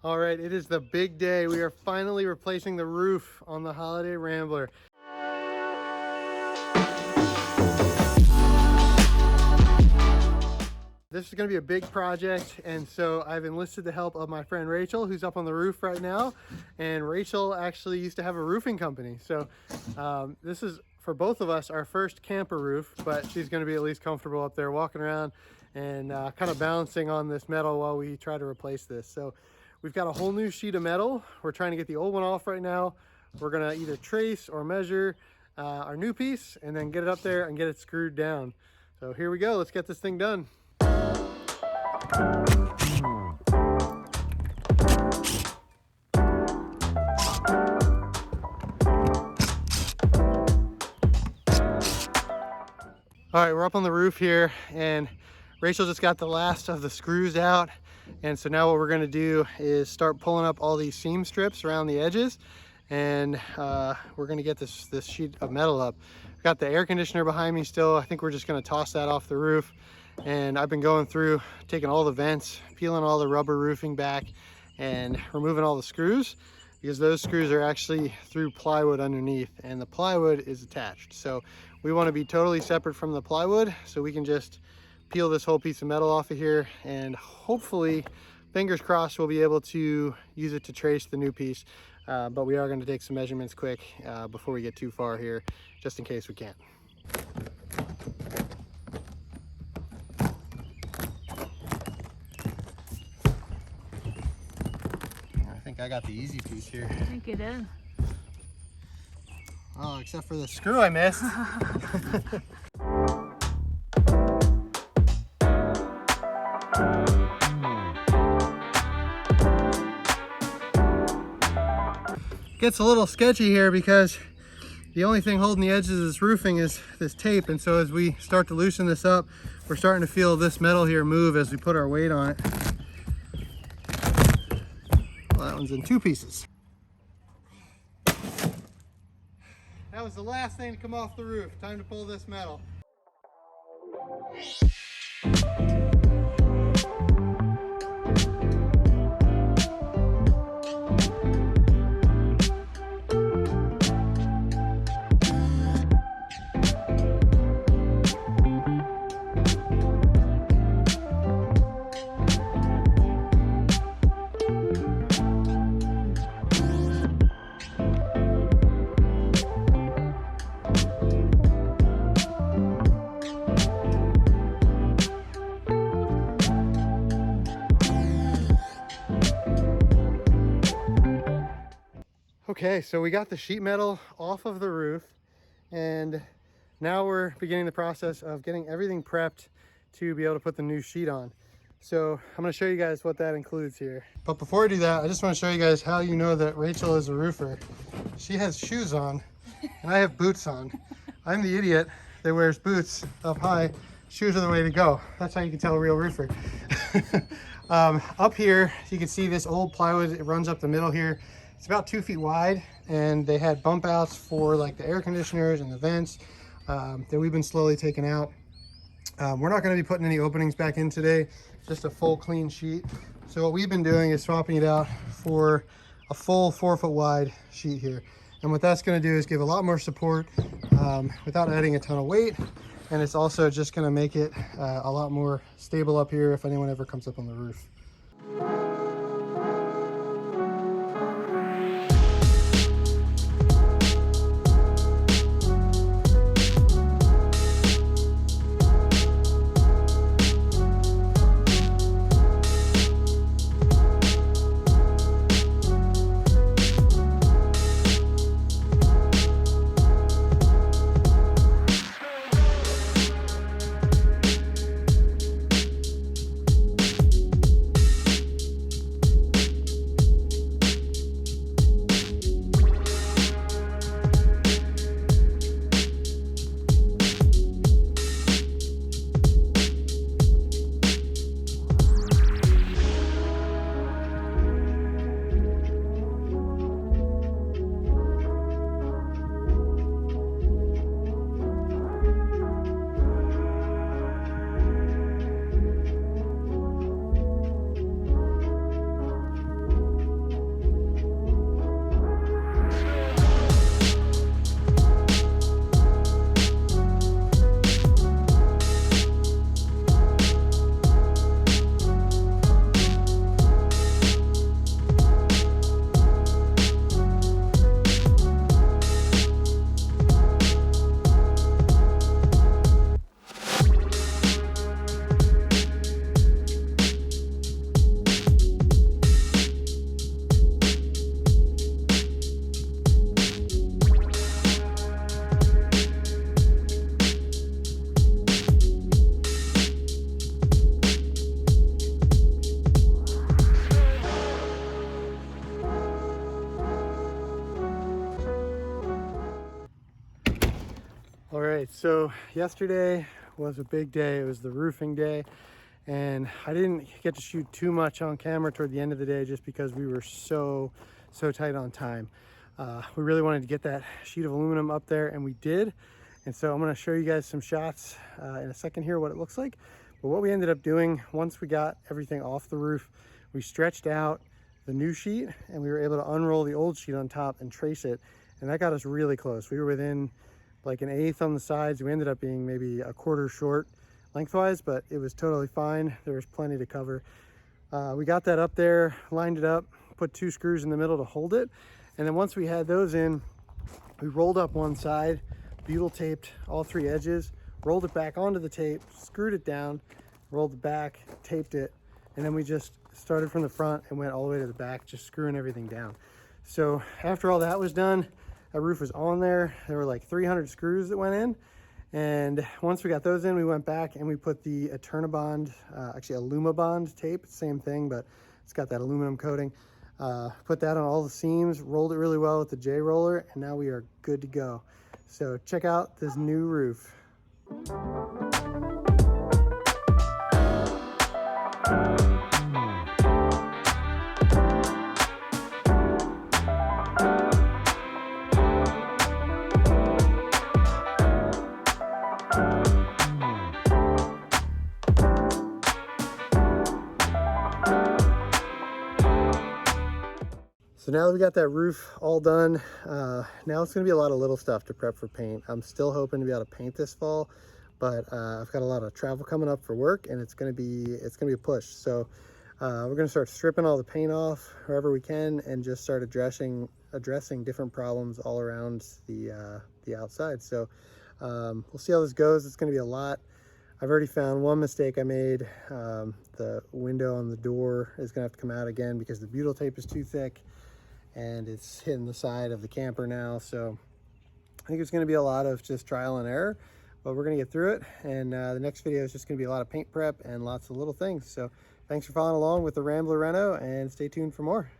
All right, it is the big day. We are finally replacing the roof on the Holiday Rambler. This is going to be a big project, and so I've enlisted the help of my friend Rachel, who's up on the roof right now. And Rachel actually used to have a roofing company, so this is, for both of us, our first camper roof, but she's going to be at least comfortable up there walking around and kind of balancing on this metal while we try to replace this. So we've got a whole new sheet of metal. We're trying to get the old one off right now. We're going to either trace or measure our new piece and then get it up there and get it screwed down. So here we go. Let's get this thing done. All right, we're up on the roof here, and Rachel just got the last of the screws out. And so now what we're gonna do is start pulling up all these seam strips around the edges, and we're gonna get this sheet of metal up. I've got the air conditioner behind me still. I think we're just gonna toss that off the roof. And I've been going through, taking all the vents, peeling all the rubber roofing back, and removing all the screws, because those screws are actually through plywood underneath, and the plywood is attached. So we want to be totally separate from the plywood, so we can just peel this whole piece of metal off of here, and hopefully, fingers crossed, we'll be able to use it to trace the new piece. But we are going to take some measurements quick before we get too far here, just in case we can't. I got the easy piece here. I think it is. Oh, except for the screw I missed. Gets a little sketchy here because the only thing holding the edges of this roofing is this tape, and so as we start to loosen this up, we're starting to feel this metal here move as we put our weight on it. Well, that one's in two pieces. That was the last thing to come off the roof. Time to pull this metal. Okay, so we got the sheet metal off of the roof, and now we're beginning the process of getting everything prepped to be able to put the new sheet on. So I'm going to show you guys what that includes here. But before I do that, I just want to show you guys how you know that Rachel is a roofer. She has shoes on, and I have boots on. I'm the idiot that wears boots up high. Shoes are the way to go. That's how you can tell a real roofer. Up here, you can see this old plywood. It runs up the middle here. It's about 2 feet wide, and they had bump outs for like the air conditioners and the vents that we've been slowly taking out. We're not going to be putting any openings back in today, just a full clean sheet. So what we've been doing is swapping it out for a full 4 foot wide sheet here. And what that's going to do is give a lot more support without adding a ton of weight. And it's also just going to make it a lot more stable up here if anyone ever comes up on the roof. right, so yesterday was a big day. It was the roofing day, and I didn't get to shoot too much on camera toward the end of the day just because we were so tight on time. We really wanted to get that sheet of aluminum up there, and we did. And so I'm going to show you guys some shots in a second here what it looks like. But what we ended up doing once we got everything off the roof, we stretched out the new sheet and we were able to unroll the old sheet on top and trace it, and that got us really close. We were within like 1/8 on the sides. We ended up being maybe 1/4 short lengthwise, but it was totally fine. There was plenty to cover. We got that up there, lined it up, put 2 screws in the middle to hold it, and then once we had those in, we rolled up one side, butyl taped all 3 edges, rolled it back onto the tape, screwed it down, rolled it back, taped it, and then we just started from the front and went all the way to the back, just screwing everything down. So after all that was done, that roof was on there. There were like 300 screws that went in. And once we got those in, we went back and we put the Eternabond, actually Alumabond tape, same thing, but it's got that aluminum coating. Put that on all the seams, rolled it really well with the J roller, and now we are good to go. So check out this new roof. So now that we got that roof all done, now it's gonna be a lot of little stuff to prep for paint. I'm still hoping to be able to paint this fall, but I've got a lot of travel coming up for work, and it's gonna be a push. So we're gonna start stripping all the paint off wherever we can and just start addressing different problems all around the outside. So we'll see how this goes. It's gonna be a lot. I've already found one mistake I made. The window on the door is gonna have to come out again because the butyl tape is too thick and it's hitting the side of the camper now. So I think it's going to be a lot of just trial and error, but we're going to get through it. And the next video is just going to be a lot of paint prep and lots of little things. So thanks for following along with the Rambler Reno, and stay tuned for more.